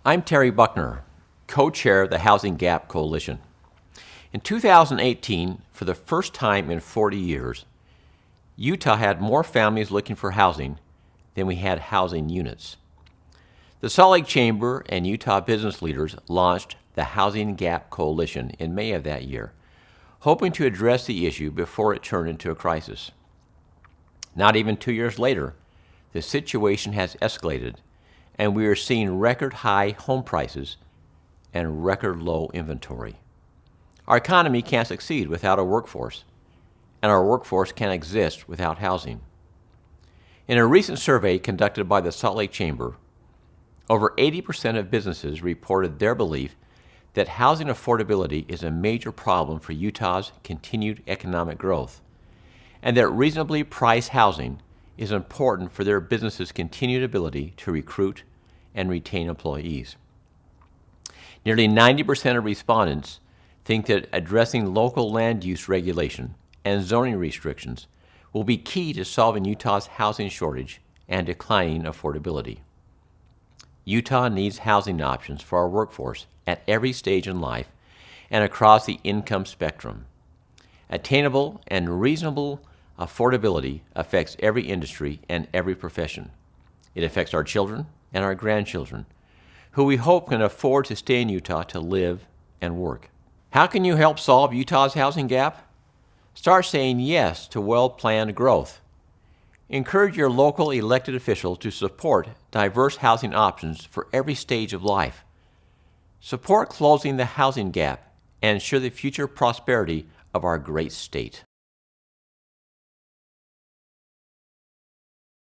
I'm Terry Buckner, co-chair of the Housing Gap Coalition. In 2018, for the first time in 40 years, Utah had more families looking for housing than we had housing units. The Salt Lake Chamber and Utah business leaders launched the Housing Gap Coalition in May of that year, hoping to address the issue before it turned into a crisis. Not even 2 years later, the situation has escalated, and we are seeing record high home prices and record low inventory. Our economy can't succeed without a workforce, and our workforce can't exist without housing. In a recent survey conducted by the Salt Lake Chamber, over 80% of businesses reported their belief that housing affordability is a major problem for Utah's continued economic growth, and that reasonably priced housing is important for their business's continued ability to recruit and retain employees. Nearly 90% of respondents think that addressing local land use regulation and zoning restrictions will be key to solving Utah's housing shortage and declining affordability. Utah needs housing options for our workforce at every stage in life and across the income spectrum. Attainable and reasonable affordability affects every industry and every profession. It affects our children and our grandchildren, who we hope can afford to stay in Utah to live and work. How can you help solve Utah's housing gap? Start saying yes to well-planned growth. Encourage your local elected officials to support diverse housing options for every stage of life. Support closing the housing gap and ensure the future prosperity of our great state.